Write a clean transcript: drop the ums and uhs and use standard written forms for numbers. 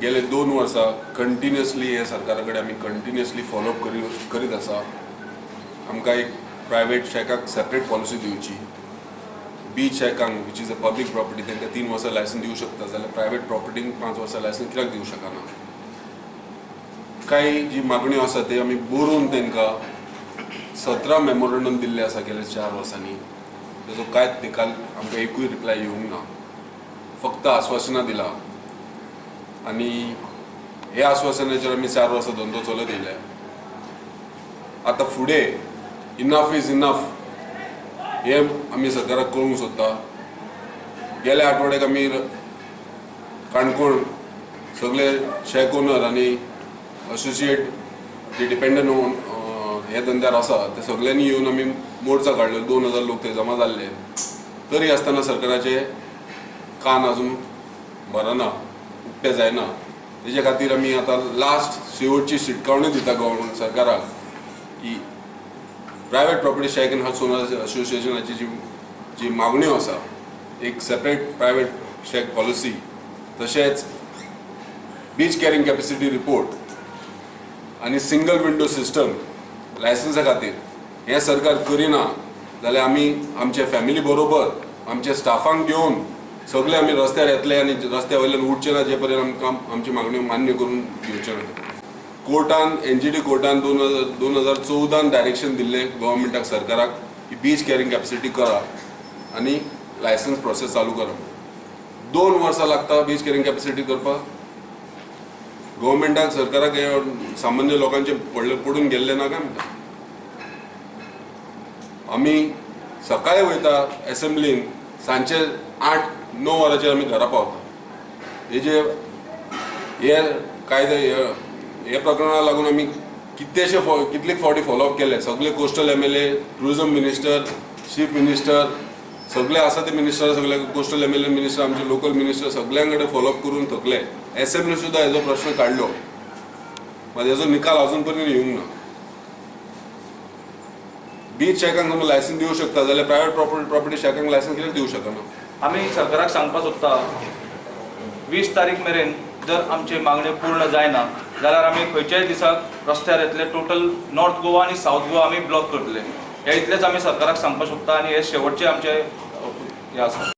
गेले 2 वर्सां कंटिन्युअसली हे सरकारा कडेन आमी कंटिन्युअसली फॉलोअप करीत आसा। आमकां एक प्रायवेट शेकाक सेपरेट पॉलिसी दिवची। बीच शेकांक which is a public property तांकां 3 वर्सां लायसन दिवं शकता, जाल्यार प्रायवेट प्रॉपर्टींक 5 वर्सां लायसन कित्याक दिवं शकना। काही जी मागण्यो आसा ते आमी बरोवन तांकां 17 मेमोरंडम दिल्ले आसा गेल्या 4 वर्सांनी। ताजो कांयच निकाल आमकां एकूय रिप्लाय येवंक ना, फक्त आश्वासनां दिला आनी हे आश्वासनाचेर आमी 4 वर्सां धंदो चलत येयले। आतां फुडें इनफ इज इनफ हे आमी सरकाराक कळोवंक सोदता। गेल्या आठवड्याक आमी काणकोण सगळे शेक ओनर आनी असोसिएट जे डिपेंडंट हे धंद्यार आसा ते सगळ्यांनी येवन आमी मोर्चा काडलो। 2000 लोक ते जमा जाल्ले, तरी आसतना सरकाराचे कान अजून भरना, उक्ते जायना। तेजे खातीर आमी आतां लास्ट शेवटची शिटकावणी दिता गव्हर्मेंट सरकाराक की प्रायवेट प्रॉपर्टी शेक एंड हट्स ओनर्स असोसिएशनाची जी मागण्यो आसा, एक सेपरेट प्रायवेट शेक पॉलिसी, तशेंच बीच कॅरिंग कॅपॅसिटी रिपोर्ट आनी सिंगल विंडो सिस्टम लायसन्सा खातीर हे सरकार करिना जाल्यार आमी आमच्या फॅमिली बरोबर आमच्या स्टाफांक घेवन सगळे आमी रस्त्यार येतले आनी रस्त्या वयल्यान उठचे ना जे पर्यंत आमकां आमची मागण्यो मान्य करून दिवचे ना। कोर्टान एनजीटी कोर्टान 2014 डायरेक्शन दिल्ले गव्हर्मेंटाक सरकाराक की बीच कॅरिंग कॅपॅसिटी करा आनी लायसन्स प्रोसेस चालू करा। 2 वर्सां लागता बीच कॅरिंग कॅपॅसिटी करपाक। गव्हर्मेंटाक सरकाराक हे सामान्य लोकांचे पडून गेल्ले ना काय म्हणटा। आमी सकाळी वयता एसेंब्लीन, सांजचे 8-9 वरांचेर आमी घरा पावता। हेजे हे कायदे हे प्रकरणाक लागून आमी कितलेक फावटी फॉलोअप केले। सगळे coastal MLA, tourism minister, chief minister, सगळे आसा ते मिनिस्टर, सगळे कोस्टल MLA मिनिस्टर, आमचे लोकल मिनिस्टर सगळ्यांकडे फॉलोअप करून थकले। असेंब्ली सुद्धा हेजो प्रश्न काढलो, मात हेजो निकाल अजून पर्यंत येवंक ना। बीच शेकांक आमी लायसन दिवं शकता जाल्यार प्रायवेट प्रॉपर्टी शेकांक लायसन कित्याक दिवं शकना। आमी सरकाराक सांगपाक सोदता 20 तारीख मेरेन जर आमचे मागण्यो पूर्ण जायना जाल्यार आमी खंयच्याय दिसाक रस्त्यार येतले। टोटल नॉर्थ गोवा आनी साऊथ गोवा आमी ब्लॉक करतले। हे इतलेच आमी सरकाराक सांगपाक सोदता आनी हे शेवटचे आमचे हे आसा।